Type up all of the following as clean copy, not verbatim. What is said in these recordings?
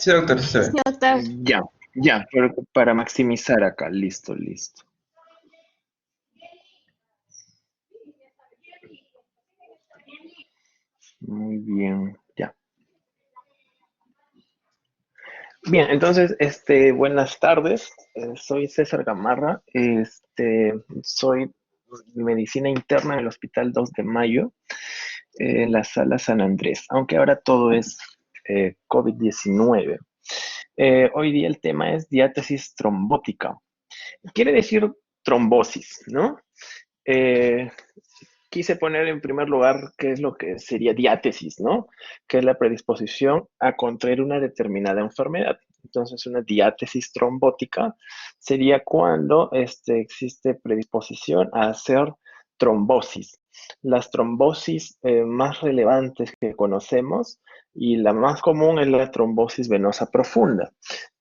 Sí, doctor, sí se ve. Sí, doctor. Ya, ya, pero para maximizar acá, listo, listo. Muy bien, ya. Bien, entonces, buenas tardes. Soy César Gamarra. Soy de medicina interna en el Hospital 2 de Mayo, en la sala San Andrés, aunque ahora todo es COVID-19. Hoy día el tema es diátesis trombótica. Quiere decir trombosis, ¿no? Eh, Quise poner en primer lugar qué es lo que sería diátesis, ¿no? Que es la predisposición a contraer una determinada enfermedad. Entonces, una diátesis trombótica sería cuando existe predisposición a hacer trombosis. Las trombosis más relevantes que conocemos y la más común es la trombosis venosa profunda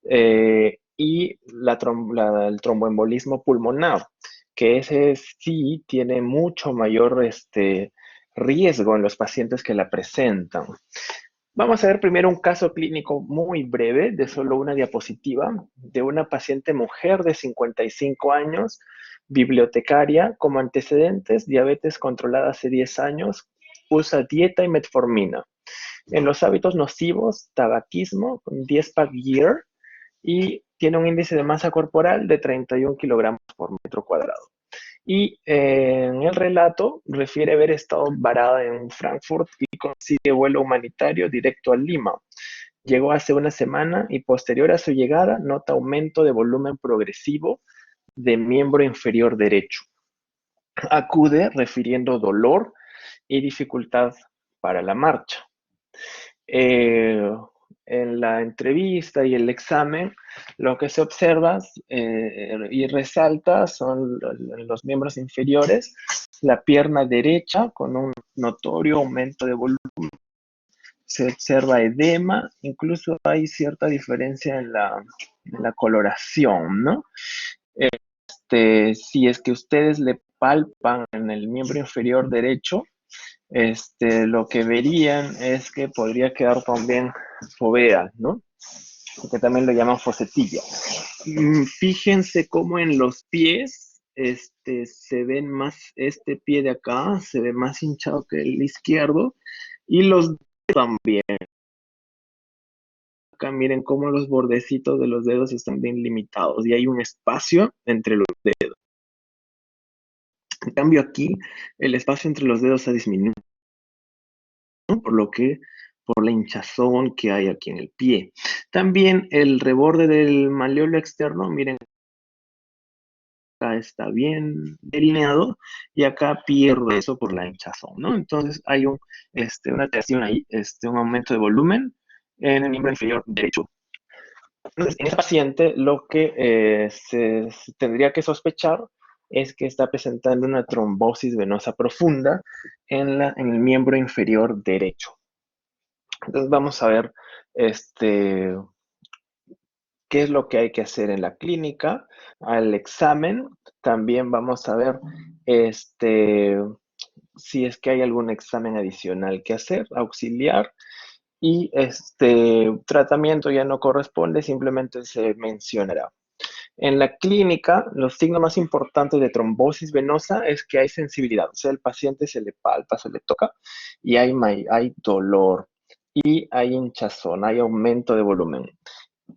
y el tromboembolismo pulmonar, que ese sí tiene mucho mayor riesgo en los pacientes que la presentan. Vamos a ver primero un caso clínico muy breve, de solo una diapositiva, de una paciente mujer de 55 años, bibliotecaria, como antecedentes, diabetes controlada hace 10 años, usa dieta y metformina. En los hábitos nocivos, tabaquismo, con 10 pack year, y tiene un índice de masa corporal de 31 kilogramos por metro cuadrado. Y en el relato refiere haber estado varada en Frankfurt y consigue vuelo humanitario directo a Lima. Llegó hace una semana y posterior a su llegada nota aumento de volumen progresivo de miembro inferior derecho. Acude refiriendo dolor y dificultad para la marcha. En la entrevista y el examen, lo que se observa y resalta son los miembros inferiores, la pierna derecha con un notorio aumento de volumen, se observa edema, incluso hay cierta diferencia en la coloración, ¿no? Si es que ustedes le palpan en el miembro inferior derecho, lo que verían es que podría quedar también fovea, ¿no? Que también lo llaman focetilla. Fíjense cómo en los pies, se ven más, este pie de acá se ve más hinchado que el izquierdo, y los dedos también. Acá miren cómo los bordecitos de los dedos están bien limitados y hay un espacio entre los dedos. En cambio aquí, el espacio entre los dedos ha disminuido, ¿no? Por la hinchazón que hay aquí en el pie. También el reborde del maleolo externo, miren, acá está bien delineado y acá pierde eso por la hinchazón, ¿no? Entonces hay una alteración ahí, un aumento de volumen en el miembro inferior derecho. Entonces, en ese paciente lo que se tendría que sospechar es que está presentando una trombosis venosa profunda en el miembro inferior derecho. Entonces vamos a ver qué es lo que hay que hacer en la clínica, al examen. También vamos a ver si es que hay algún examen adicional que hacer, auxiliar. Y tratamiento ya no corresponde, simplemente se mencionará. En la clínica, los signos más importantes de trombosis venosa es que hay sensibilidad, o sea, el paciente se le palpa, se le toca y hay dolor y hay hinchazón, hay aumento de volumen.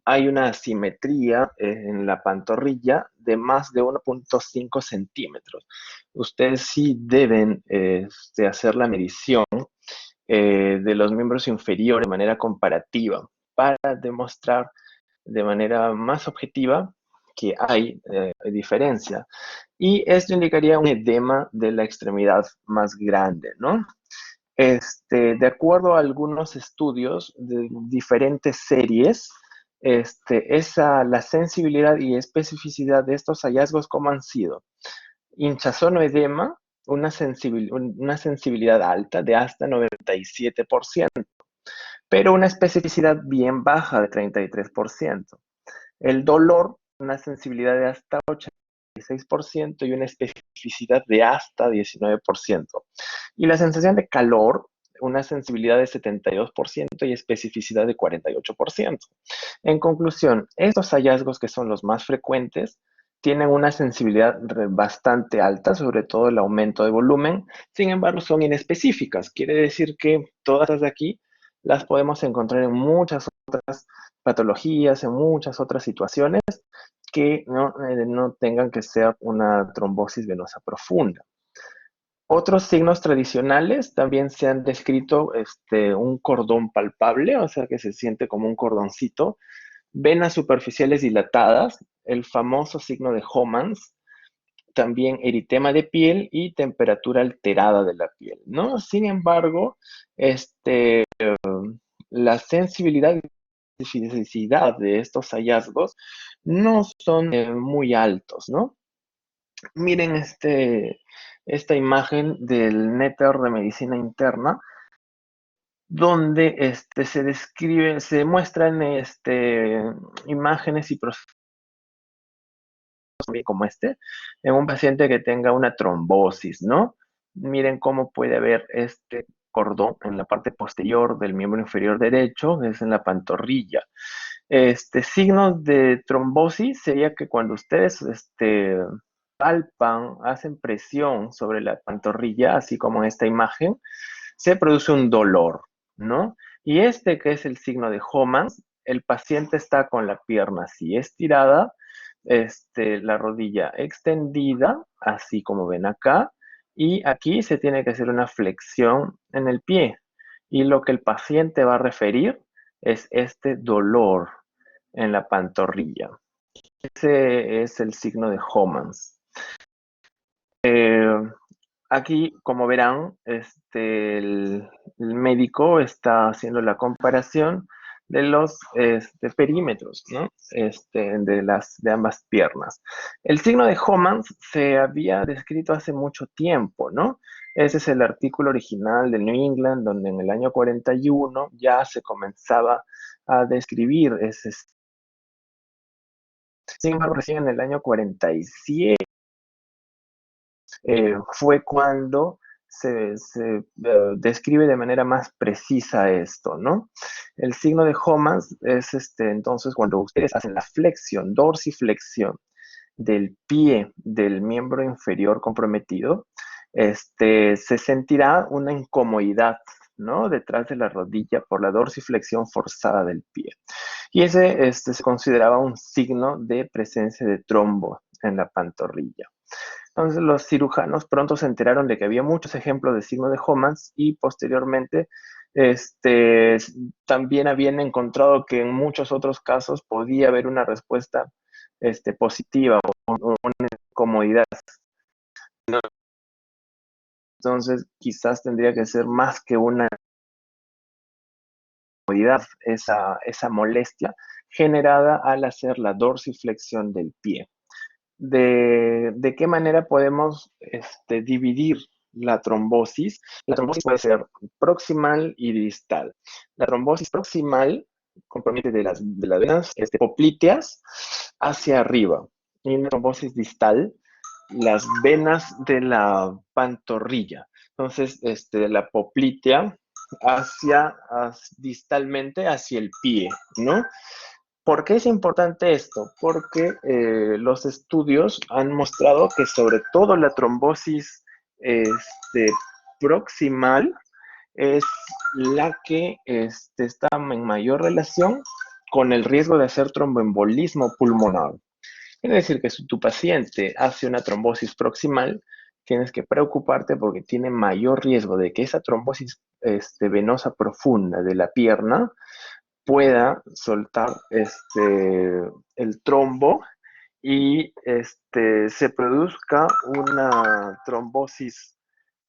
Hay una asimetría en la pantorrilla de más de 1.5 centímetros. Ustedes sí deben hacer la medición de los miembros inferiores de manera comparativa para demostrar de manera más objetiva que hay diferencia. Y esto indicaría un edema de la extremidad más grande, ¿no? De acuerdo a algunos estudios de diferentes series, la sensibilidad y especificidad de estos hallazgos, ¿cómo han sido? Hinchazón o edema, una sensibilidad alta de hasta 97%, pero una especificidad bien baja de 33%. El dolor, una sensibilidad de hasta 86% y una especificidad de hasta 19%. Y la sensación de calor una sensibilidad de 72% y especificidad de 48%. En conclusión, estos hallazgos, que son los más frecuentes, tienen una sensibilidad bastante alta, sobre todo el aumento de volumen. Sin embargo, son inespecíficas. Quiere decir que todas las de aquí las podemos encontrar en muchas otras patologías, en muchas otras situaciones que no tengan que ser una trombosis venosa profunda. Otros signos tradicionales también se han descrito un cordón palpable, o sea que se siente como un cordoncito, venas superficiales dilatadas, el famoso signo de Homans, también eritema de piel y temperatura alterada de la piel, ¿no? Sin embargo, la sensibilidad y especificidad de estos hallazgos no son muy altos, ¿no? Miren esta imagen del Néter de Medicina Interna, donde se describe, se muestran imágenes y procesos como en un paciente que tenga una trombosis, ¿no? Miren cómo puede haber este cordón en la parte posterior del miembro inferior derecho, es en la pantorrilla. Signos de trombosis sería que cuando ustedes palpan, hacen presión sobre la pantorrilla, así como en esta imagen, se produce un dolor, ¿no? Y que es el signo de Homans, el paciente está con la pierna así estirada, la rodilla extendida, así como ven acá, y aquí se tiene que hacer una flexión en el pie. Y lo que el paciente va a referir es este dolor en la pantorrilla. Ese es el signo de Homans. Aquí, como verán, el médico está haciendo la comparación de los perímetros, ¿no? De ambas piernas. El signo de Homans se había descrito hace mucho tiempo, ¿no? Ese es el artículo original del New England, donde en el año 41 ya se comenzaba a describir ese. Sin embargo, recién en el año 47 fue cuando se describe de manera más precisa esto, ¿no? El signo de Homans es entonces cuando ustedes hacen la flexión, dorsiflexión del pie del miembro inferior comprometido, se sentirá una incomodidad, ¿no? Detrás de la rodilla por la dorsiflexión forzada del pie. Y ese se consideraba un signo de presencia de trombo en la pantorrilla. Entonces los cirujanos pronto se enteraron de que había muchos ejemplos de signo de Homans y posteriormente también habían encontrado que en muchos otros casos podía haber una respuesta positiva o una incomodidad. Entonces quizás tendría que ser más que una incomodidad, esa molestia generada al hacer la dorsiflexión del pie. ¿De qué manera podemos dividir la trombosis? La trombosis puede ser proximal y distal. La trombosis proximal compromete de las venas poplíteas hacia arriba. Y la trombosis distal, las venas de la pantorrilla. Entonces, de la poplítea distalmente hacia el pie, ¿no? ¿Por qué es importante esto? Porque los estudios han mostrado que sobre todo la trombosis proximal es la que está en mayor relación con el riesgo de hacer tromboembolismo pulmonar. Quiere decir que si tu paciente hace una trombosis proximal, tienes que preocuparte porque tiene mayor riesgo de que esa trombosis venosa profunda de la pierna pueda soltar el trombo y se produzca una trombosis,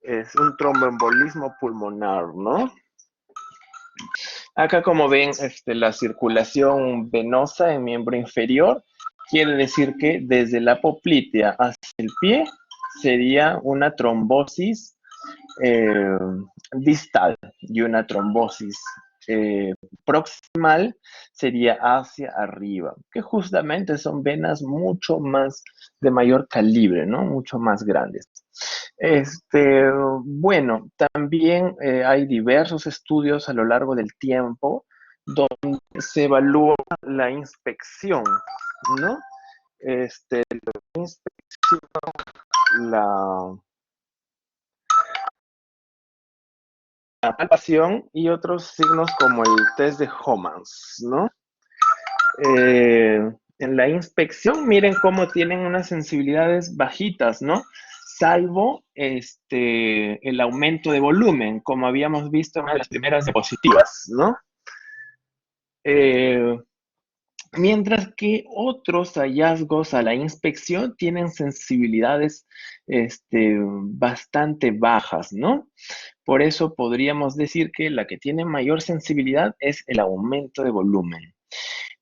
es un tromboembolismo pulmonar, ¿no? Acá, como ven, la circulación venosa en miembro inferior quiere decir que desde la poplitea hacia el pie sería una trombosis distal y una trombosis proximal sería hacia arriba, que justamente son venas mucho más de mayor calibre, ¿no? Mucho más grandes. Bueno, también hay diversos estudios a lo largo del tiempo donde se evalúa la inspección, ¿no? La inspección, la, la palpación y otros signos como el test de Homans, ¿no? En la inspección, miren cómo tienen unas sensibilidades bajitas, ¿no? Salvo el aumento de volumen, como habíamos visto en una de las primeras diapositivas, ¿no? Eh, Mientras que otros hallazgos a la inspección tienen sensibilidades bastante bajas, ¿no? Por eso podríamos decir que la que tiene mayor sensibilidad es el aumento de volumen.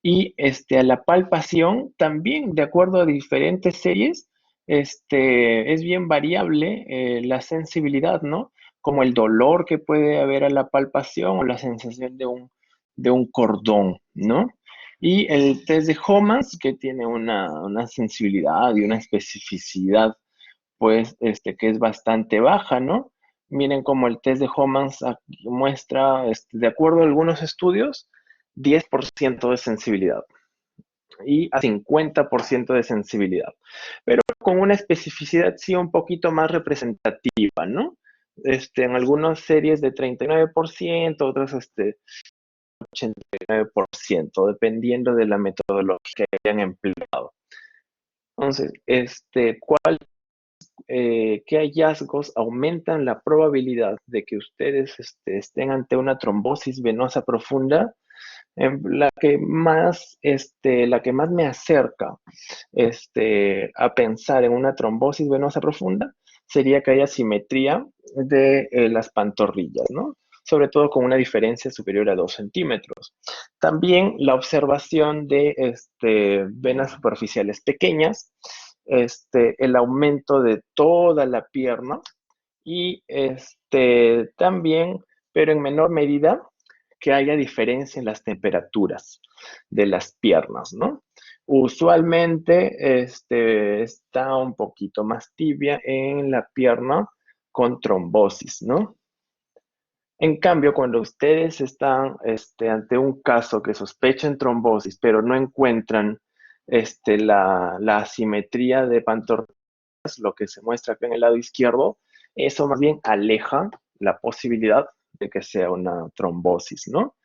Y a la palpación, también de acuerdo a diferentes series, es bien variable la sensibilidad, ¿no? Como el dolor que puede haber a la palpación o la sensación de un cordón, ¿no? Y el test de Homans, que tiene una sensibilidad y una especificidad, pues, que es bastante baja, ¿no? Miren cómo el test de Homans muestra, de acuerdo a algunos estudios, 10% de sensibilidad y a 50% de sensibilidad, pero con una especificidad sí un poquito más representativa, ¿no? En algunas series de 39%, otras 89%, dependiendo de la metodología que hayan empleado. Entonces, ¿qué hallazgos aumentan la probabilidad de que ustedes estén ante una trombosis venosa profunda? La que más me acerca a pensar en una trombosis venosa profunda sería que haya simetría de las pantorrillas, ¿no? Sobre todo con una diferencia superior a 2 centímetros. También la observación de venas superficiales pequeñas, el aumento de toda la pierna y también, pero en menor medida, que haya diferencia en las temperaturas de las piernas, ¿no? Usualmente está un poquito más tibia en la pierna con trombosis, ¿no? En cambio, cuando ustedes están ante un caso que sospechen trombosis, pero no encuentran la asimetría de pantorrillas, lo que se muestra acá en el lado izquierdo, eso más bien aleja la posibilidad de que sea una trombosis, ¿no?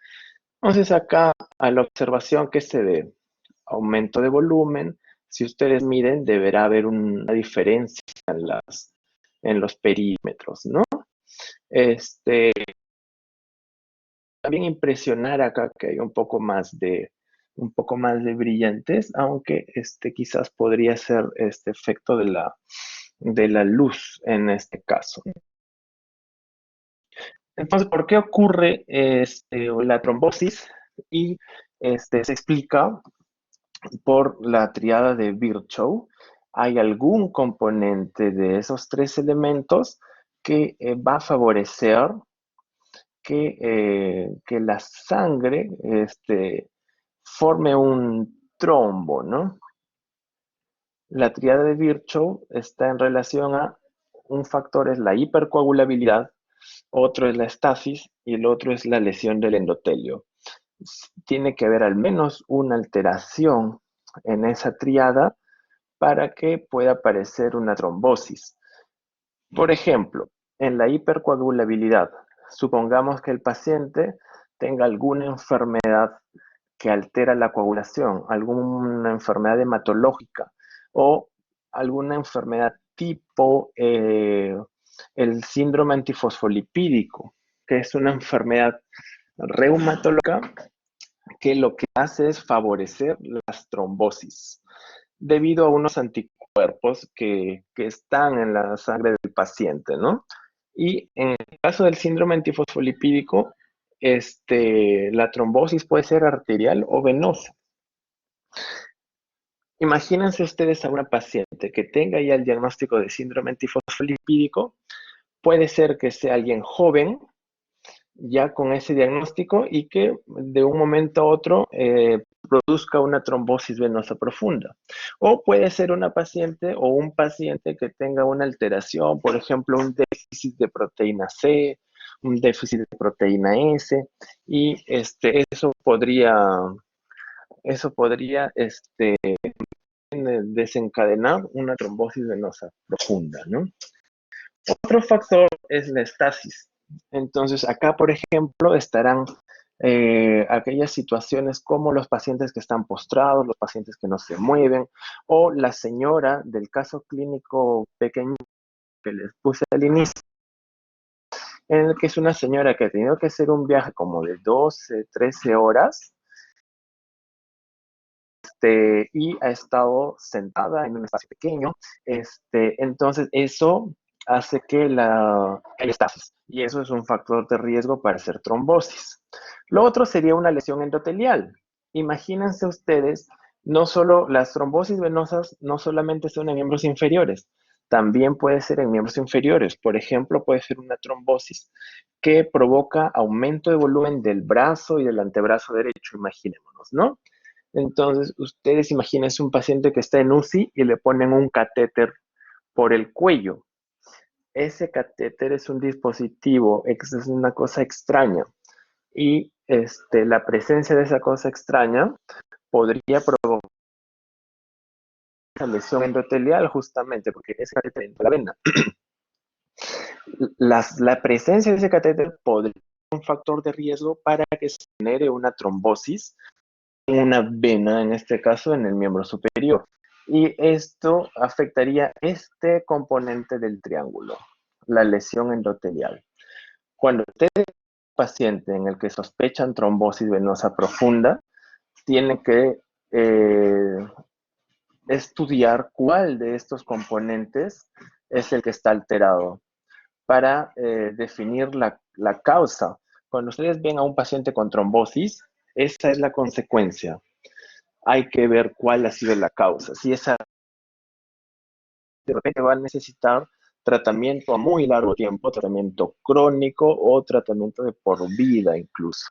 Entonces acá a la observación que se ve, aumento de volumen, si ustedes miden deberá haber una diferencia en los perímetros, ¿no? Este, También impresionar acá que hay un poco más de brillantes, aunque quizás podría ser este efecto de la luz en este caso. Entonces, ¿por qué ocurre la trombosis? Y se explica por la triada de Virchow. Hay algún componente de esos tres elementos que va a favorecer que la sangre forme un trombo, ¿no? La triada de Virchow está en relación a un factor es la hipercoagulabilidad, otro es la estasis y el otro es la lesión del endotelio. Tiene que haber al menos una alteración en esa triada para que pueda aparecer una trombosis. Por ejemplo, en la hipercoagulabilidad, supongamos que el paciente tenga alguna enfermedad que altera la coagulación, alguna enfermedad hematológica o alguna enfermedad tipo el síndrome antifosfolipídico, que es una enfermedad reumatológica que lo que hace es favorecer las trombosis debido a unos anticuerpos que están en la sangre del paciente, ¿no? Y en el caso del síndrome antifosfolipídico, la trombosis puede ser arterial o venosa. Imagínense ustedes a una paciente que tenga ya el diagnóstico de síndrome antifosfolipídico, puede ser que sea alguien joven, ya con ese diagnóstico y que de un momento a otro produzca una trombosis venosa profunda. O puede ser una paciente o un paciente que tenga una alteración, por ejemplo, un déficit de proteína C, un déficit de proteína S, y eso podría desencadenar una trombosis venosa profunda, ¿no? Otro factor es la estasis. Entonces, acá, por ejemplo, estarán aquellas situaciones como los pacientes que están postrados, los pacientes que no se mueven, o la señora del caso clínico pequeño que les puse al inicio, en el que es una señora que ha tenido que hacer un viaje como de 12, 13 horas, y ha estado sentada en un espacio pequeño. Entonces, eso hace que haya estasis, y eso es un factor de riesgo para hacer trombosis. Lo otro sería una lesión endotelial. Imagínense ustedes, no solo las trombosis venosas, no solamente son en miembros inferiores, también puede ser en miembros inferiores. Por ejemplo, puede ser una trombosis que provoca aumento de volumen del brazo y del antebrazo derecho, imaginémonos, ¿no? Entonces, ustedes imagínense un paciente que está en UCI y le ponen un catéter por el cuello. Ese catéter es un dispositivo, es una cosa extraña. Y la presencia de esa cosa extraña podría provocar una lesión endotelial, justamente porque ese catéter entra en la vena. La presencia de ese catéter podría ser un factor de riesgo para que se genere una trombosis, una vena, en este caso, en el miembro superior. Y esto afectaría este componente del triángulo, la lesión endotelial. Cuando usted es un paciente en el que sospechan trombosis venosa profunda, tiene que estudiar cuál de estos componentes es el que está alterado para definir la causa. Cuando ustedes ven a un paciente con trombosis, esa es la consecuencia. Hay que ver cuál ha sido la causa. Si esa de repente va a necesitar tratamiento a muy largo tiempo, tratamiento crónico o tratamiento de por vida incluso.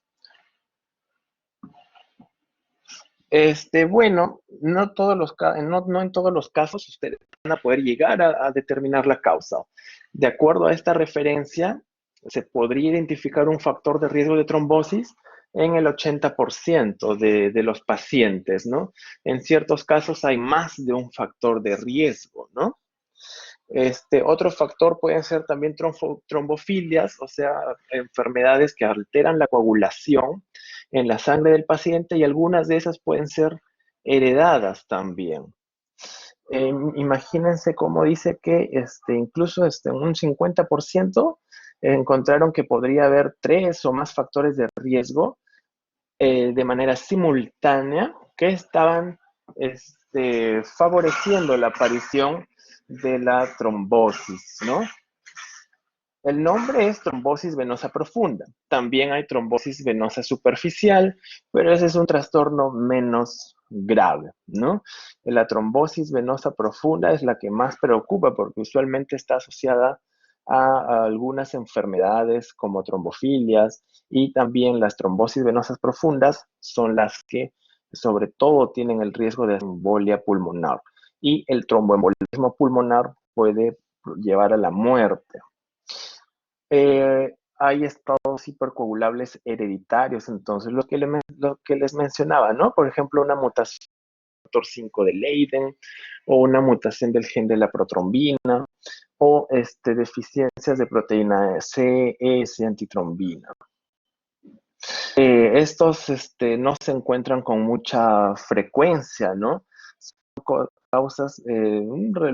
Bueno, no en todos los casos ustedes van a poder llegar a determinar la causa. De acuerdo a esta referencia, se podría identificar un factor de riesgo de trombosis en el 80% de los pacientes, ¿no? En ciertos casos hay más de un factor de riesgo, ¿no? Otro factor pueden ser también trombofilias, o sea, enfermedades que alteran la coagulación en la sangre del paciente, y algunas de esas pueden ser heredadas también. Imagínense cómo dice que incluso en un 50% encontraron que podría haber 3 o más factores de riesgo de manera simultánea que estaban favoreciendo la aparición de la trombosis, ¿no? El nombre es trombosis venosa profunda. También hay trombosis venosa superficial, pero ese es un trastorno menos grave, ¿no? La trombosis venosa profunda es la que más preocupa porque usualmente está asociada a algunas enfermedades como trombofilias, y también las trombosis venosas profundas son las que sobre todo tienen el riesgo de embolia pulmonar, y el tromboembolismo pulmonar puede llevar a la muerte. Hay estados hipercoagulables hereditarios, entonces lo que les mencionaba, ¿no? Por ejemplo, una mutación del factor 5 de Leiden, o una mutación del gen de la protrombina, o deficiencias de proteína C, S, antitrombina. Estos no se encuentran con mucha frecuencia, ¿no? Son causas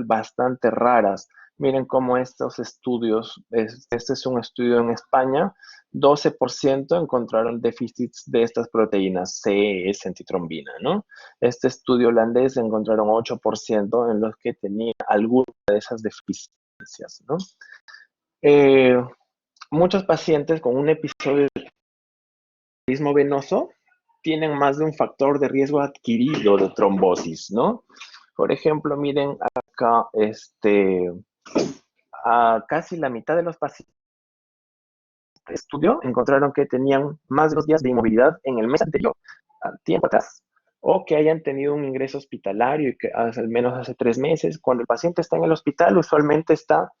bastante raras. Miren cómo estos estudios, este es un estudio en España, 12% encontraron déficits de estas proteínas C, S, antitrombina, ¿no? Este estudio holandés encontraron 8% en los que tenía alguna de esas deficiencias, ¿no? Muchos pacientes con un episodio de embolismo venoso tienen más de un factor de riesgo adquirido de trombosis, ¿no? Por ejemplo, miren acá, a casi la mitad de los pacientes estudio encontraron que tenían más de 2 días de inmovilidad en el mes anterior, al tiempo atrás, o que hayan tenido un ingreso hospitalario y que al menos hace 3 meses. Cuando el paciente está en el hospital, usualmente está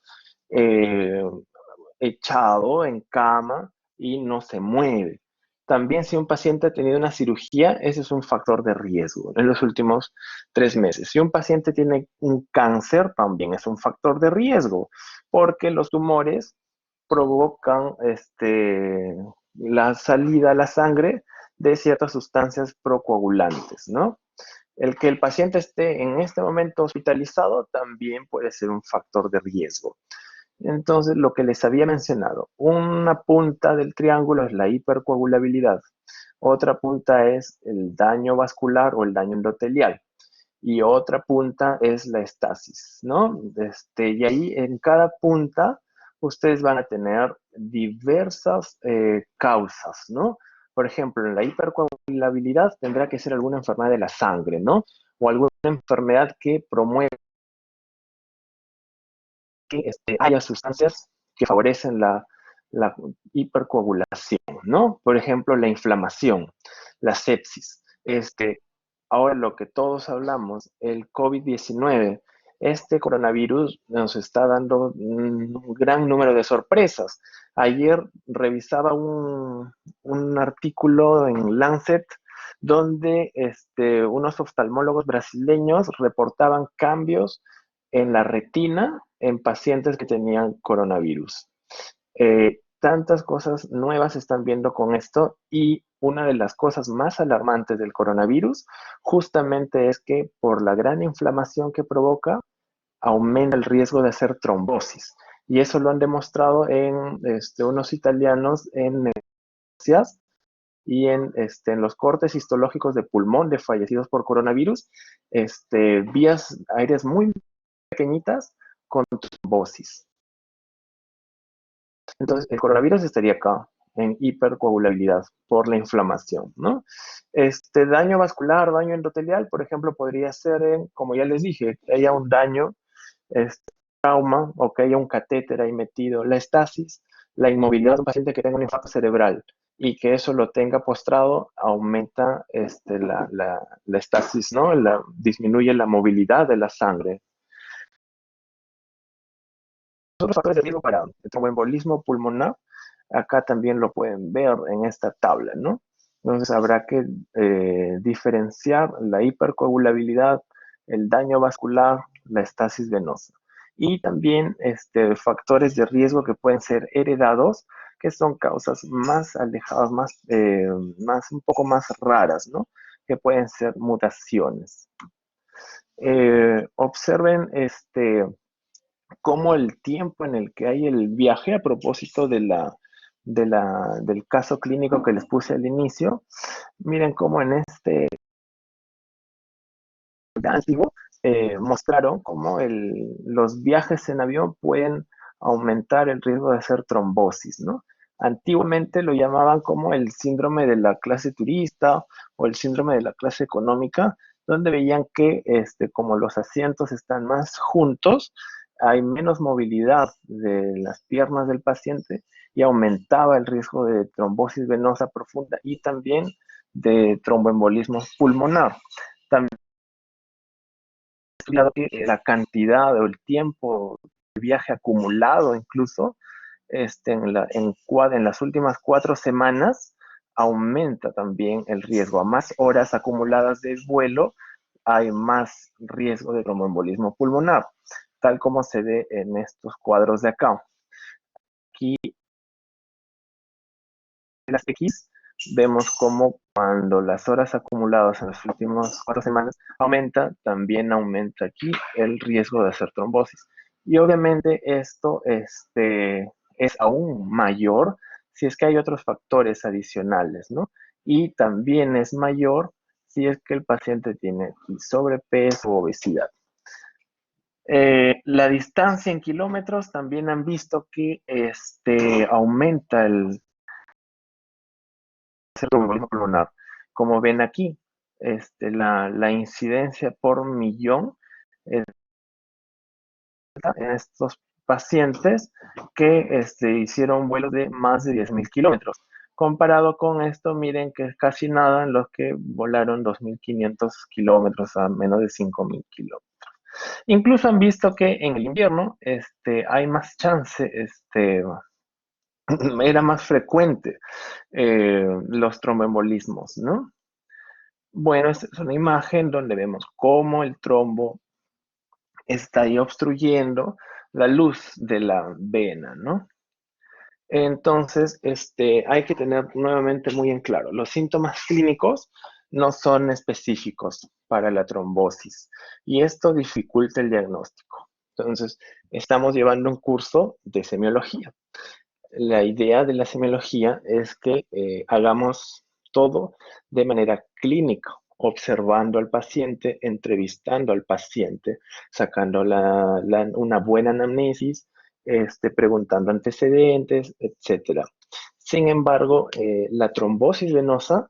eh, echado en cama y no se mueve. También si un paciente ha tenido una cirugía, ese es un factor de riesgo en los últimos 3 meses. Si un paciente tiene un cáncer, también es un factor de riesgo, porque los tumores provocan la salida a la sangre de ciertas sustancias procoagulantes, ¿no? El que el paciente esté en este momento hospitalizado también puede ser un factor de riesgo. Entonces, lo que les había mencionado, una punta del triángulo es la hipercoagulabilidad, otra punta es el daño vascular o el daño endotelial y otra punta es la estasis, ¿no? Y ahí en cada punta ustedes van a tener diversas causas, ¿no? Por ejemplo, en la hipercoagulabilidad tendrá que ser alguna enfermedad de la sangre, ¿no? O alguna enfermedad que promueve que haya sustancias que favorecen la hipercoagulación, ¿no? Por ejemplo, la inflamación, la sepsis. Ahora lo que todos hablamos, el COVID-19, este coronavirus nos está dando un gran número de sorpresas. Ayer revisaba un artículo en Lancet donde unos oftalmólogos brasileños reportaban cambios en la retina en pacientes que tenían coronavirus. Tantas cosas nuevas se están viendo con esto y una de las cosas más alarmantes del coronavirus justamente es que por la gran inflamación que provoca, aumenta el riesgo de hacer trombosis. Y eso lo han demostrado en unos italianos en neurociencias y en los cortes histológicos de pulmón de fallecidos por coronavirus, vías aéreas muy pequeñitas con trombosis. Entonces, el coronavirus estaría acá, en hipercoagulabilidad por la inflamación, ¿no? Daño vascular, daño endotelial, por ejemplo, podría ser, como ya les dije, que haya un daño, trauma o que haya un catéter ahí metido, la estasis, la inmovilidad de un paciente que tenga un infarto cerebral y que eso lo tenga postrado, aumenta la estasis, ¿no? Disminuye la movilidad de la sangre. Otros factores de riesgo para el tromboembolismo pulmonar, acá también lo pueden ver en esta tabla, ¿no? Entonces habrá que diferenciar la hipercoagulabilidad, el daño vascular, la estasis venosa. Y también factores de riesgo que pueden ser heredados, que son causas más alejadas, un poco más raras, ¿no? Que pueden ser mutaciones. Observen cómo el tiempo en el que hay el viaje, a propósito del caso clínico que les puse al inicio, miren cómo en este antiguo mostraron cómo los viajes en avión pueden aumentar el riesgo de hacer trombosis, ¿no? Antiguamente lo llamaban como el síndrome de la clase turista o el síndrome de la clase económica, donde veían que como los asientos están más juntos, hay menos movilidad de las piernas del paciente y aumentaba el riesgo de trombosis venosa profunda y también de tromboembolismo pulmonar. También estudiado que la cantidad o el tiempo de viaje acumulado incluso en las últimas 4 semanas aumenta también el riesgo. A más horas acumuladas de vuelo, hay más riesgo de tromboembolismo pulmonar, tal como se ve en estos cuadros de acá. Aquí en las X vemos cómo cuando las horas acumuladas en las últimas 4 semanas aumenta, también aumenta aquí el riesgo de hacer trombosis. Y obviamente esto es aún mayor si es que hay otros factores adicionales, ¿no? Y también es mayor si es que el paciente tiene sobrepeso o obesidad. La distancia en kilómetros también han visto que aumenta el tromboembolismo pulmonar. Como ven aquí, la incidencia por millón en estos pacientes que hicieron vuelos de más de 10.000 kilómetros. Comparado con esto, miren que es casi nada en los que volaron 2.500 kilómetros a menos de 5.000 kilómetros. Incluso han visto que en el invierno hay más chance, era más frecuente los tromboembolismos, ¿no? Bueno, esta es una imagen donde vemos cómo el trombo está ahí obstruyendo la luz de la vena, ¿no? Entonces, hay que tener nuevamente muy en claro, los síntomas clínicos no son específicos para la trombosis y esto dificulta el diagnóstico. Entonces, estamos llevando un curso de semiología. La idea de la semiología es que hagamos todo de manera clínica, observando al paciente, entrevistando al paciente, sacando una buena anamnesis, preguntando antecedentes, etc. Sin embargo, la trombosis venosa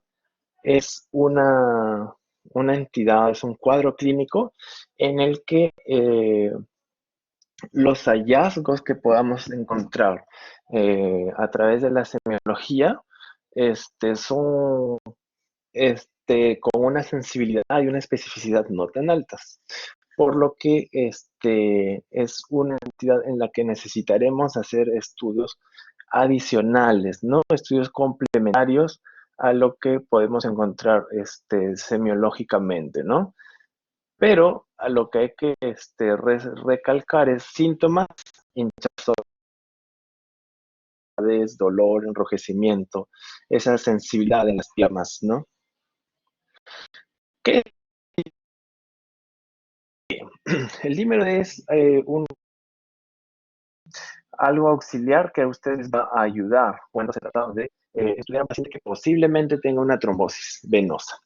es una entidad, es un cuadro clínico en el que los hallazgos que podamos encontrar a través de la semiología son con una sensibilidad y una especificidad no tan altas, por lo que es una entidad en la que necesitaremos hacer estudios adicionales, ¿no? Estudios complementarios a lo que podemos encontrar semiológicamente, ¿no? Pero a lo que hay que recalcar es síntomas, hinchazón, dolor, enrojecimiento, esa sensibilidad en las piernas, ¿no? ¿Qué? El dímero es algo auxiliar que a ustedes va a ayudar cuando se trata de estudiar a un paciente que posiblemente tenga una trombosis venosa.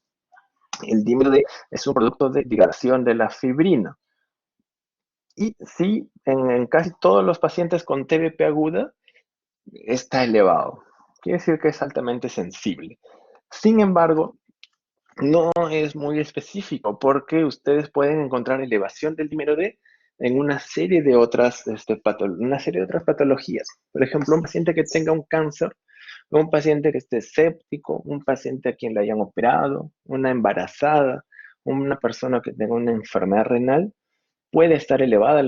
El dímero D es un producto de degradación de la fibrina. Y sí, en casi todos los pacientes con TBP aguda está elevado. Quiere decir que es altamente sensible. Sin embargo, no es muy específico porque ustedes pueden encontrar elevación del dímero D en una serie de otras, patologías. Por ejemplo, un paciente que tenga un cáncer, un paciente que esté escéptico, un paciente a quien le hayan operado, una embarazada, una persona que tenga una enfermedad renal, puede estar elevada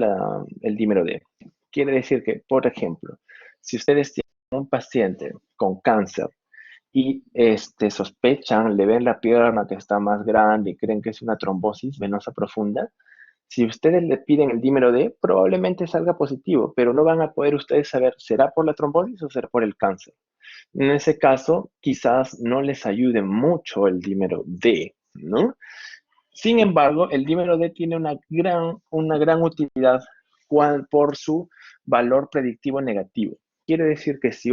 el dímero D. Quiere decir que, por ejemplo, si ustedes tienen un paciente con cáncer y sospechan, le ven la pierna que está más grande y creen que es una trombosis venosa profunda, si ustedes le piden el dímero D, probablemente salga positivo, pero no van a poder ustedes saber, ¿será por la trombosis o será por el cáncer? En ese caso, quizás no les ayude mucho el dímero D, ¿no? Sin embargo, el dímero D tiene una gran utilidad por su valor predictivo negativo. Quiere decir que si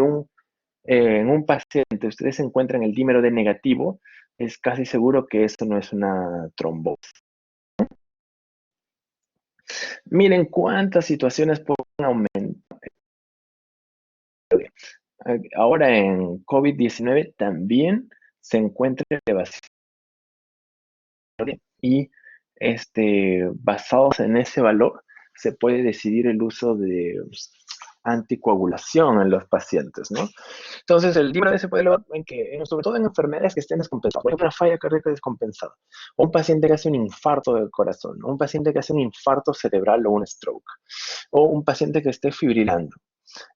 en un paciente ustedes encuentran el dímero D negativo, es casi seguro que eso no es una trombosis. Miren cuántas situaciones pueden aumentar. Ahora en COVID-19 también se encuentra elevación y basados en ese valor se puede decidir el uso de anticoagulación en los pacientes, ¿no? Entonces, el dímero D se puede elevar sobre todo en enfermedades que estén descompensadas, por ejemplo, una falla cardíaca descompensada, o un paciente que hace un infarto del corazón, o un paciente que hace un infarto cerebral o un stroke, o un paciente que esté fibrilando.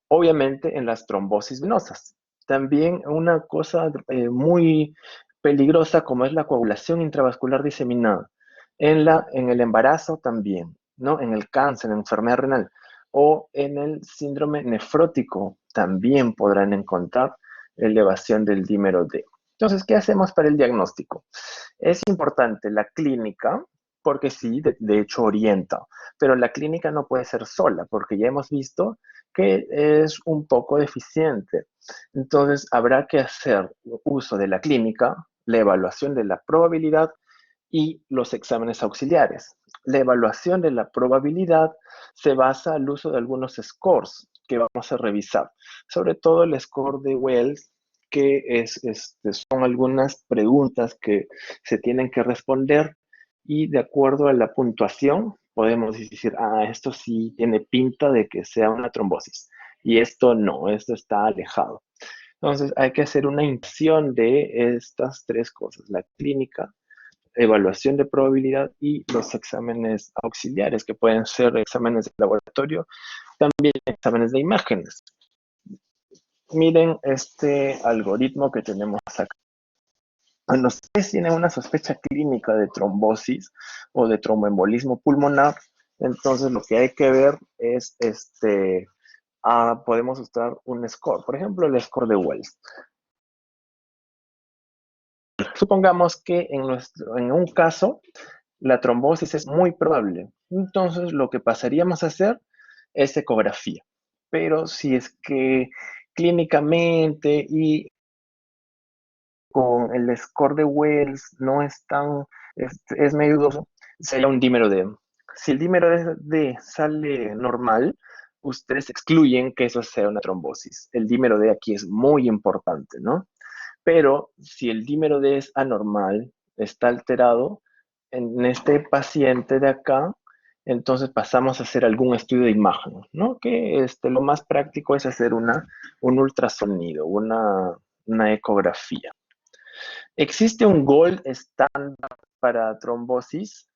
Obviamente, en las trombosis venosas. También una cosa muy peligrosa como es la coagulación intravascular diseminada. En el embarazo también, ¿no? En el cáncer, en la enfermedad renal o en el síndrome nefrótico también podrán encontrar elevación del dímero D. Entonces, ¿qué hacemos para el diagnóstico? Es importante la clínica, porque sí, de hecho orienta, pero la clínica no puede ser sola, porque ya hemos visto que es un poco deficiente. Entonces, habrá que hacer uso de la clínica, la evaluación de la probabilidad y los exámenes auxiliares. La evaluación de la probabilidad se basa al uso de algunos scores que vamos a revisar, sobre todo el score de Wells, que son algunas preguntas que se tienen que responder y de acuerdo a la puntuación podemos decir, ah, esto sí tiene pinta de que sea una trombosis. Y esto no, esto está alejado. Entonces, hay que hacer una inclusión de estas tres cosas, la clínica, evaluación de probabilidad y los exámenes auxiliares, que pueden ser exámenes de laboratorio, también exámenes de imágenes. Miren este algoritmo que tenemos acá. Cuando ustedes tienen una sospecha clínica de trombosis o de tromboembolismo pulmonar, entonces lo que hay que ver es, podemos usar un score, por ejemplo, el score de Wells. Supongamos que en un caso la trombosis es muy probable. Entonces, lo que pasaríamos a hacer es ecografía. Pero si es que clínicamente y con el score de Wells no es tan, es medio dudoso, sería un dímero D. Si el dímero D sale normal, ustedes excluyen que eso sea una trombosis. El dímero D aquí es muy importante, ¿no? Pero si el dímero D es anormal, está alterado, en este paciente de acá, entonces pasamos a hacer algún estudio de imagen, ¿no? Que lo más práctico es hacer un ultrasonido, una ecografía. ¿Existe un gold estándar para trombosis?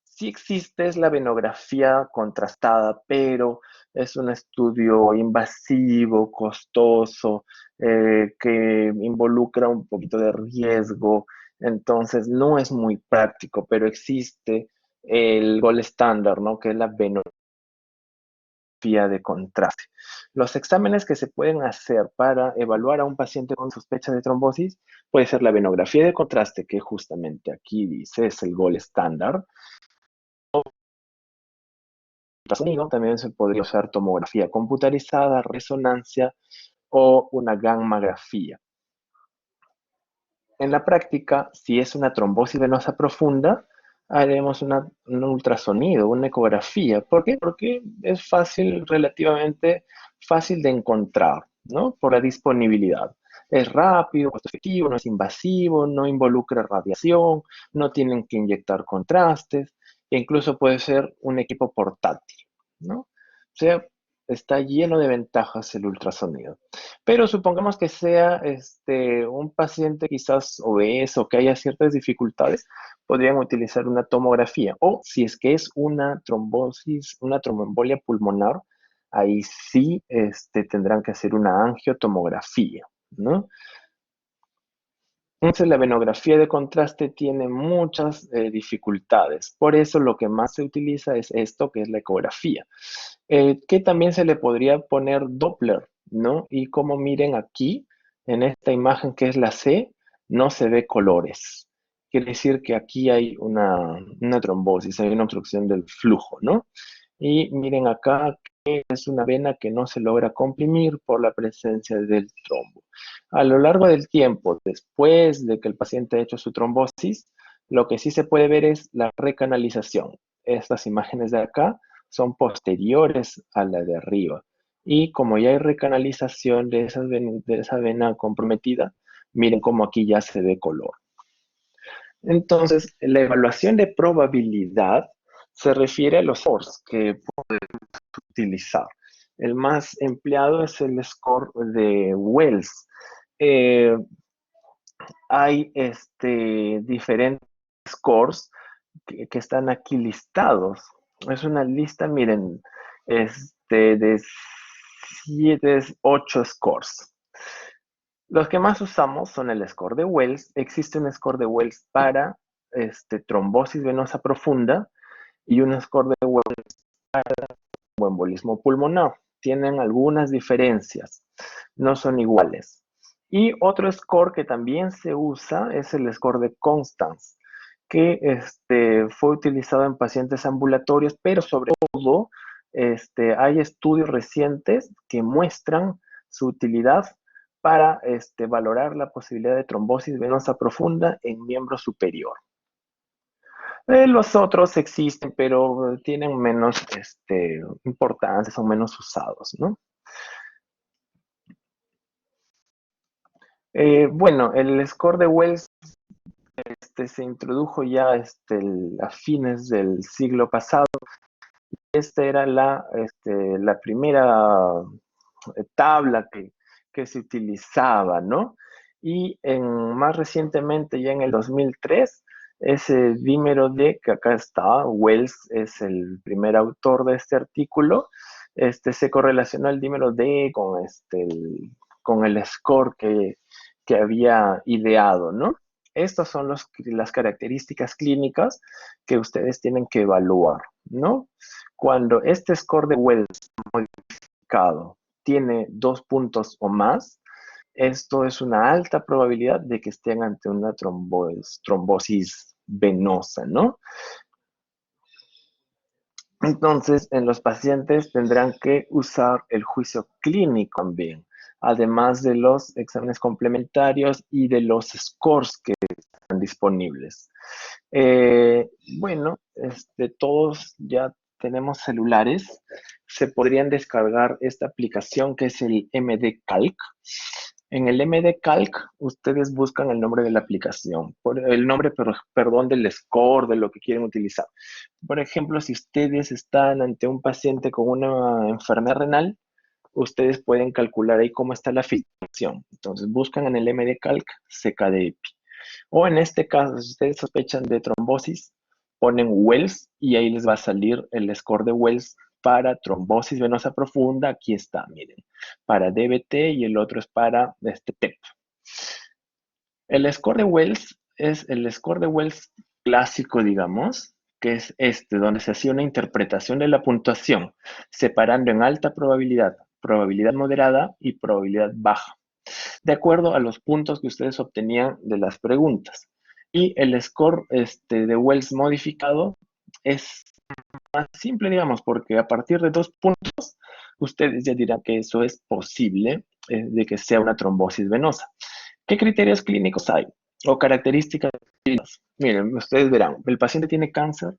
Sí existe, es la venografía contrastada, pero es un estudio invasivo, costoso, que involucra un poquito de riesgo, entonces no es muy práctico, pero existe el gold estándar, ¿no? Que es la venografía de contraste. Los exámenes que se pueden hacer para evaluar a un paciente con sospecha de trombosis puede ser la venografía de contraste, que justamente aquí dice es el gold estándar. También se podría usar tomografía computarizada, resonancia o una gammagrafía. En la práctica, si es una trombosis venosa profunda, haremos un ultrasonido, una ecografía. ¿Por qué? Porque es fácil, relativamente fácil de encontrar, ¿no? Por la disponibilidad. Es rápido, costo efectivo, no es invasivo, no involucra radiación, no tienen que inyectar contrastes, e incluso puede ser un equipo portátil, ¿no? O sea, está lleno de ventajas el ultrasonido. Pero supongamos que sea un paciente quizás obeso, que haya ciertas dificultades, podrían utilizar una tomografía. O si es que es una trombosis, una tromboembolia pulmonar, ahí sí tendrán que hacer una angiotomografía, ¿no? Entonces, la venografía de contraste tiene muchas dificultades. Por eso lo que más se utiliza es esto, que es la ecografía. Que también se le podría poner Doppler, ¿no? Y como miren aquí, en esta imagen que es la C, no se ve colores. Quiere decir que aquí hay una trombosis, hay una obstrucción del flujo, ¿no? Y miren acá que es una vena que no se logra comprimir por la presencia del trombo. A lo largo del tiempo, después de que el paciente ha hecho su trombosis, lo que sí se puede ver es la recanalización. Estas imágenes de acá son posteriores a la de arriba. Y como ya hay recanalización de esa vena comprometida, miren cómo aquí ya se ve color. Entonces, la evaluación de probabilidad se refiere a los scores que podemos utilizar. El más empleado es el score de Wells. Eh, Hay diferentes scores que están aquí listados. Es una lista, miren, de 7, 8 scores. Los que más usamos son el score de Wells. Existe un score de Wells para trombosis venosa profunda y un score de Wells o embolismo pulmonar. Tienen algunas diferencias, no son iguales. Y otro score que también se usa es el score de Constance, que fue utilizado en pacientes ambulatorios, pero sobre todo hay estudios recientes que muestran su utilidad para valorar la posibilidad de trombosis venosa profunda en miembro superior. Los otros existen, pero tienen menos importancia, son menos usados, ¿no? Bueno, el score de Wells se introdujo ya a fines del siglo pasado. Esta era la primera tabla que se utilizaba, ¿no? Y más recientemente, ya en el 2003, ese dímero D, que acá está, Wells es el primer autor de este artículo, se correlacionó el dímero D con el score que había ideado, ¿no? Estas son las características clínicas que ustedes tienen que evaluar, ¿no? Cuando este score de Wells modificado tiene 2 puntos o más, esto es una alta probabilidad de que estén ante una trombosis venosa, ¿no? Entonces, en los pacientes tendrán que usar el juicio clínico también, además de los exámenes complementarios y de los scores que están disponibles. Bueno, todos ya tenemos celulares. Se podrían descargar esta aplicación que es el MD Calc. En el MD Calc, ustedes buscan el nombre de la aplicación, el nombre, perdón, del score, de lo que quieren utilizar. Por ejemplo, si ustedes están ante un paciente con una enfermedad renal, ustedes pueden calcular ahí cómo está la filtración. Entonces, buscan en el MD Calc CKD-EPI. O en este caso, si ustedes sospechan de trombosis, ponen Wells y ahí les va a salir el score de Wells para trombosis venosa profunda. Aquí está, miren, para DVT y el otro es para TEP. El score de Wells es el score de Wells clásico, digamos, que es donde se hacía una interpretación de la puntuación, separando en alta probabilidad, probabilidad moderada y probabilidad baja, de acuerdo a los puntos que ustedes obtenían de las preguntas. Y el score de Wells modificado es más simple, digamos, porque a partir de 2 puntos, ustedes ya dirán que eso es posible de que sea una trombosis venosa. ¿Qué criterios clínicos hay? O características clínicas. Miren, ustedes verán, el paciente tiene cáncer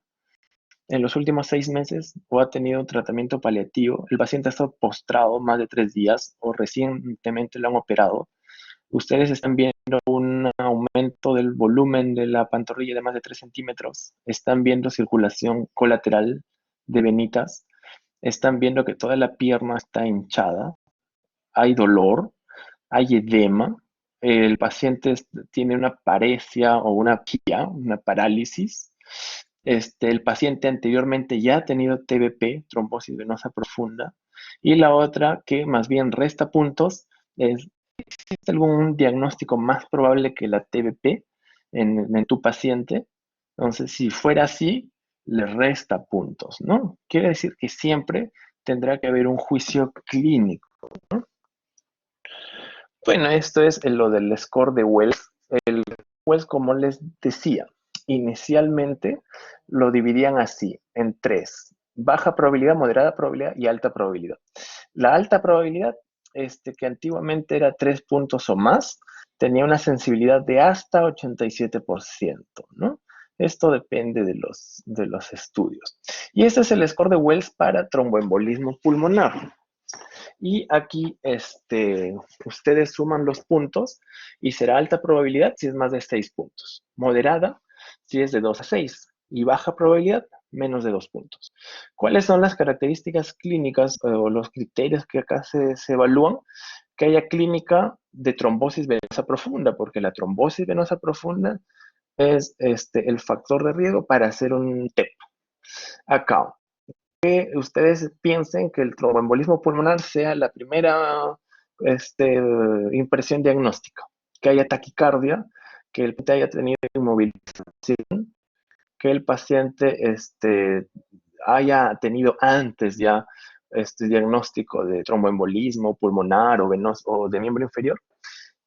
en los últimos 6 meses o ha tenido un tratamiento paliativo, el paciente ha estado postrado más de 3 días o recientemente lo han operado. Ustedes están viendo un aumento del volumen de la pantorrilla de más de 3 centímetros, están viendo circulación colateral de venitas, están viendo que toda la pierna está hinchada, hay dolor, hay edema, el paciente tiene una paresia o una PIA, una parálisis. El paciente anteriormente ya ha tenido TBP, trombosis venosa profunda, y la otra que más bien resta puntos es, ¿existe algún diagnóstico más probable que la TBP en tu paciente? Entonces, si fuera así, le resta puntos, ¿no? Quiere decir que siempre tendrá que haber un juicio clínico, ¿no? Bueno, esto es lo del score de Wells. El Wells, como les decía, inicialmente lo dividían así, en 3. Baja probabilidad, moderada probabilidad y alta probabilidad. La alta probabilidad, que antiguamente era 3 puntos o más, tenía una sensibilidad de hasta 87%, ¿no? Esto depende de los estudios. Y este es el score de Wells para tromboembolismo pulmonar. Y aquí ustedes suman los puntos y será alta probabilidad si es más de 6 puntos. Moderada si es de 2 a 6 y baja probabilidad menos de 2 puntos. ¿Cuáles son las características clínicas o los criterios que acá se evalúan? Que haya clínica de trombosis venosa profunda, porque la trombosis venosa profunda es el factor de riesgo para hacer un TEP. Acá, que ustedes piensen que el tromboembolismo pulmonar sea la primera impresión diagnóstica, que haya taquicardia, que el paciente haya tenido inmovilización, que el paciente haya tenido antes ya este diagnóstico de tromboembolismo pulmonar o venoso o de miembro inferior,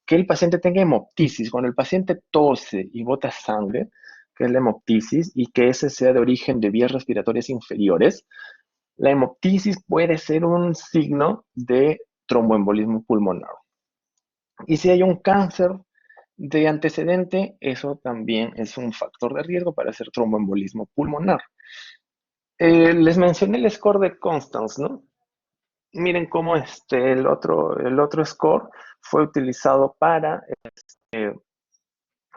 que el paciente tenga hemoptisis. Cuando el paciente tose y bota sangre, que es la hemoptisis, y que ese sea de origen de vías respiratorias inferiores, la hemoptisis puede ser un signo de tromboembolismo pulmonar. Y si hay un cáncer de antecedente, eso también es un factor de riesgo para hacer tromboembolismo pulmonar. Les mencioné el score de Constance, ¿no? Miren cómo el otro score fue utilizado para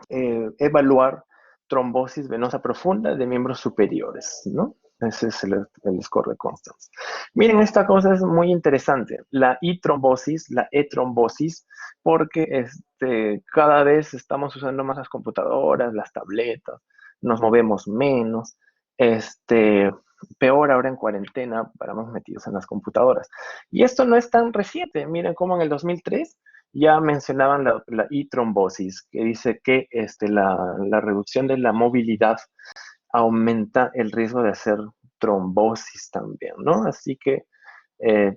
evaluar trombosis venosa profunda de miembros superiores, ¿no? Ese es el score de Constance. Miren, esta cosa es muy interesante. La I-trombosis, la E-trombosis, porque cada vez estamos usando más las computadoras, las tabletas, nos movemos menos, peor ahora en cuarentena, paramos metidos en las computadoras. Y esto no es tan reciente. Miren cómo en el 2003 ya mencionaban la I-trombosis, que dice que la reducción de la movilidad aumenta el riesgo de hacer trombosis también, ¿no? Así que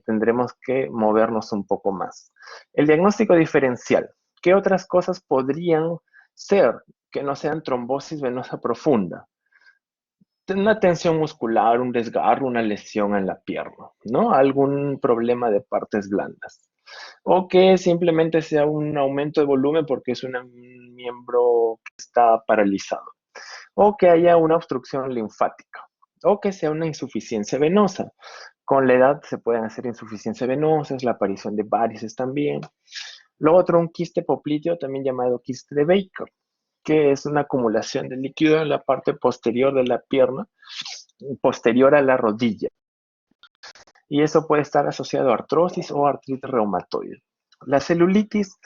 tendremos que movernos un poco más. El diagnóstico diferencial. ¿Qué otras cosas podrían ser que no sean trombosis venosa profunda? Una tensión muscular, un desgarro, una lesión en la pierna, ¿no? Algún problema de partes blandas. O que simplemente sea un aumento de volumen porque es un miembro que está paralizado. O que haya una obstrucción linfática. O que sea una insuficiencia venosa. Con la edad se pueden hacer insuficiencias venosas, la aparición de varices también. Lo otro, un quiste popliteo, también llamado quiste de Baker, que es una acumulación de líquido en la parte posterior de la pierna, posterior a la rodilla. Y eso puede estar asociado a artrosis o artritis reumatoide. La celulitis,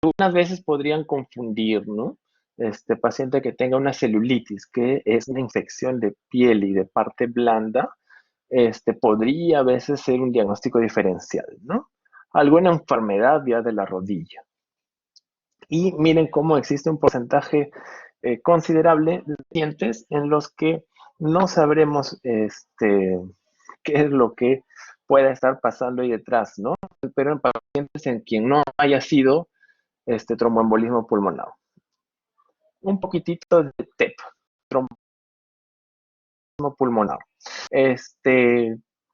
algunas veces podrían confundir, ¿no? Este paciente que tenga una celulitis, que es una infección de piel y de parte blanda, podría a veces ser un diagnóstico diferencial, ¿no? Alguna enfermedad ya de la rodilla. Y miren cómo existe un porcentaje considerable de pacientes en los que no sabremos qué es lo que pueda estar pasando ahí detrás, ¿no? Pero en pacientes en quien no haya sido tromboembolismo pulmonar. Un poquitito de TEP, tromboembolismo pulmonar.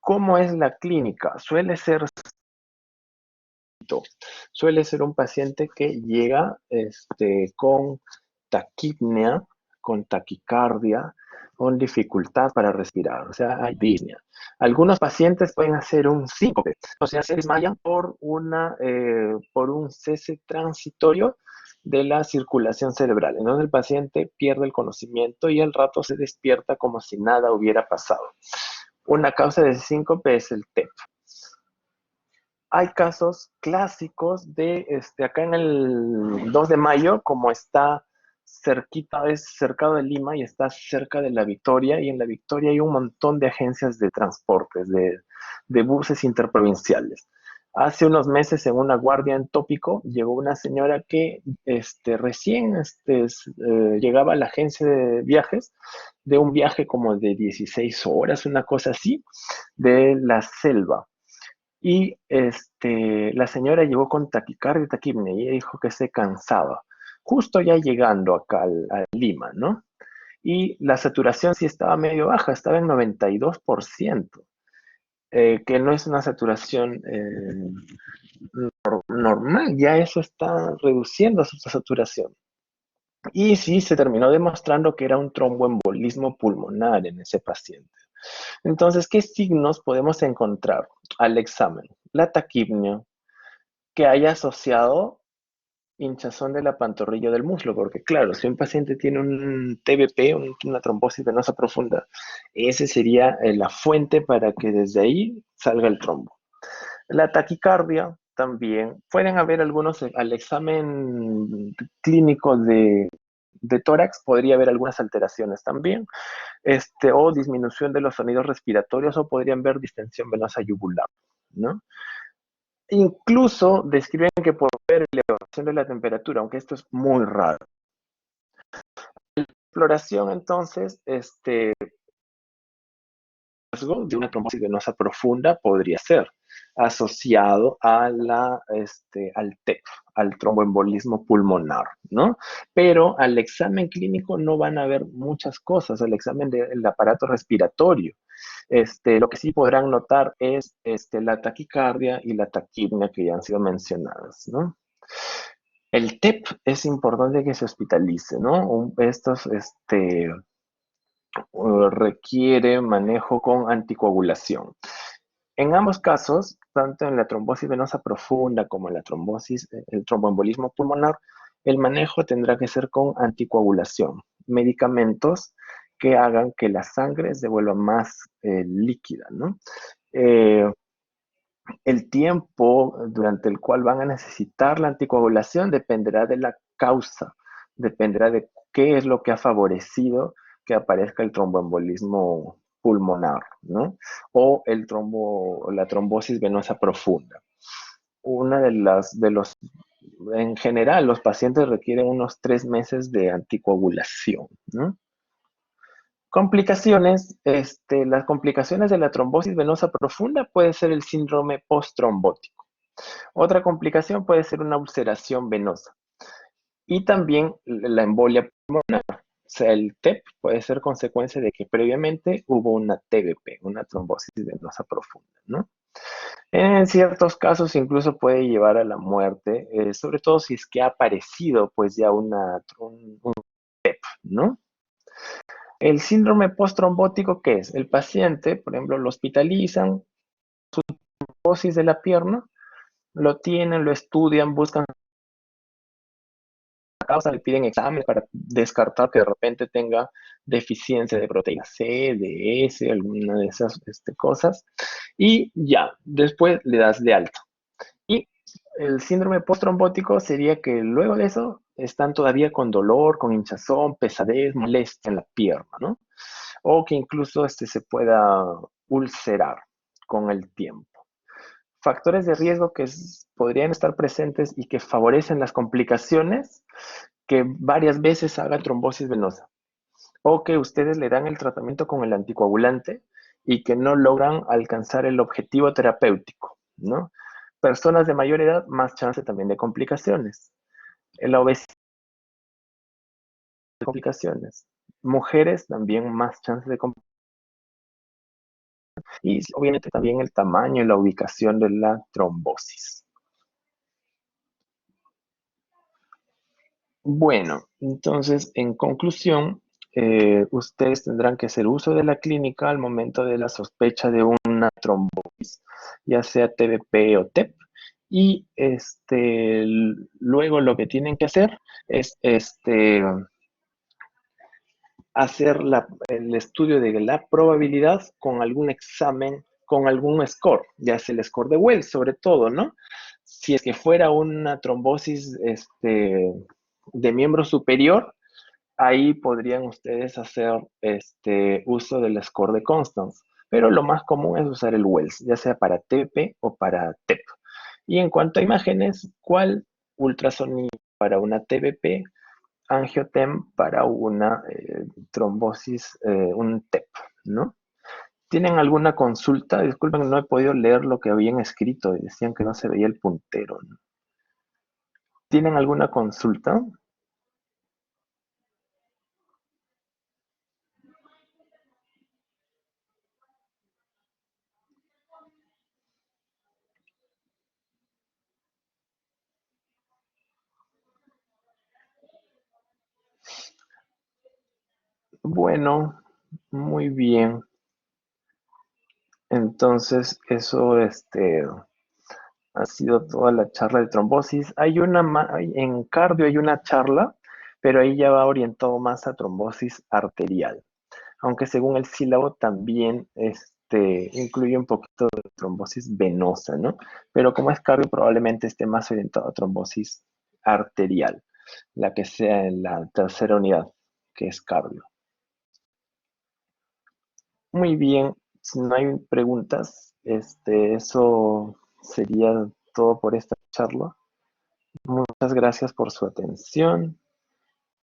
¿Cómo es la clínica? Suele ser un paciente que llega con taquipnea, con taquicardia, con dificultad para respirar, o sea, hay disnea. Algunos pacientes pueden hacer un síncope, o sea, se desmayan por un cese transitorio de la circulación cerebral. Entonces el paciente pierde el conocimiento y al rato se despierta como si nada hubiera pasado. Una causa de síncope es el TEP. Hay casos clásicos de acá en el 2 de mayo, como está cerquita, es cercado de Lima y está cerca de La Victoria, y en La Victoria hay un montón de agencias de transportes, de buses interprovinciales. Hace unos meses en una guardia en Tópico llegó una señora que recién llegaba a la agencia de viajes, de un viaje como de 16 horas, una cosa así, de la selva. Y la señora llegó con taquicardia y taquipnea y ella dijo que se cansaba, justo ya llegando acá a Lima, ¿no? Y la saturación sí estaba medio baja, estaba en 92%, que no es una saturación normal, ya eso está reduciendo su saturación. Y sí, se terminó demostrando que era un tromboembolismo pulmonar en ese paciente. Entonces, ¿qué signos podemos encontrar al examen? La taquipnea, que haya asociado hinchazón de la pantorrilla del muslo, porque claro, si un paciente tiene un TBP, una trombosis venosa profunda, ese sería la fuente para que desde ahí salga el trombo. La taquicardia también, pueden haber algunos, al examen clínico de tórax podría haber algunas alteraciones también, o disminución de los sonidos respiratorios, o podrían ver distensión venosa yugular, ¿no? Incluso describen que por ver elevación de la temperatura, aunque esto es muy raro. La exploración, entonces, riesgo de una trombosis venosa profunda podría ser asociado al TEP, al tromboembolismo pulmonar, ¿no? Pero al examen clínico no van a ver muchas cosas, al examen del aparato respiratorio. Lo que sí podrán notar es la taquicardia y la taquipnea que ya han sido mencionadas, ¿no? El TEP es importante que se hospitalice, ¿no? Estos requiere manejo con anticoagulación. En ambos casos, tanto en la trombosis venosa profunda como en la trombosis, el tromboembolismo pulmonar, el manejo tendrá que ser con anticoagulación. medicamentos que hagan que la sangre se vuelva más líquida, ¿no? Eh, el tiempo durante el cual van a necesitar la anticoagulación dependerá de la causa, dependerá de qué es lo que ha favorecido que aparezca el tromboembolismo pulmonar, ¿no? O la trombosis venosa profunda. Una en general, los pacientes requieren unos 3 meses de anticoagulación, ¿no? Complicaciones, las complicaciones de la trombosis venosa profunda puede ser el síndrome postrombótico. Otra complicación puede ser una ulceración venosa y también la embolia pulmonar. O sea, el TEP puede ser consecuencia de que previamente hubo una TBP, una trombosis venosa profunda, ¿no? En ciertos casos incluso puede llevar a la muerte, sobre todo si es que ha aparecido pues ya un TEP, ¿no? El síndrome postrombótico, ¿qué es? El paciente, por ejemplo, lo hospitalizan, trombosis de la pierna, lo tienen, lo estudian, buscan la causa, le piden exámenes para descartar que de repente tenga deficiencia de proteína C, de S, alguna de esas cosas, y ya, después le das de alta. Y el síndrome postrombótico sería que luego de eso están todavía con dolor, con hinchazón, pesadez, molestia en la pierna, ¿no? O que incluso se pueda ulcerar con el tiempo. Factores de riesgo que podrían estar presentes y que favorecen las complicaciones, que varias veces haga trombosis venosa, o que ustedes le dan el tratamiento con el anticoagulante y que no logran alcanzar el objetivo terapéutico, ¿no? Personas de mayor edad, más chance también de complicaciones. La obesidad, complicaciones. Mujeres, también más chance de complicaciones. Y obviamente también el tamaño y la ubicación de la trombosis. Bueno, entonces, en conclusión, ustedes tendrán que hacer uso de la clínica al momento de la sospecha de una trombosis, ya sea TBP o TEP, y luego lo que tienen que hacer es hacer el estudio de la probabilidad con algún examen, con algún score, ya sea el score de Wells sobre todo, ¿no? Si es que fuera una trombosis de miembro superior, ahí podrían ustedes hacer uso del score de Constance, pero lo más común es usar el Wells, ya sea para TP o para TEP. Y en cuanto a imágenes, ¿cuál ultrasonido para una TBP? Angiotem para una trombosis, un TEP, ¿no? ¿Tienen alguna consulta? Disculpen, no he podido leer lo que habían escrito y decían que no se veía el puntero, ¿no? ¿Tienen alguna consulta? Bueno, muy bien. Entonces, eso ha sido toda la charla de trombosis. En cardio hay una charla, pero ahí ya va orientado más a trombosis arterial. Aunque según el sílabo también incluye un poquito de trombosis venosa, ¿no? Pero como es cardio, probablemente esté más orientado a trombosis arterial, la que sea en la tercera unidad, que es cardio. Muy bien, si no hay preguntas, eso sería todo por esta charla. Muchas gracias por su atención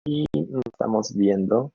y nos estamos viendo.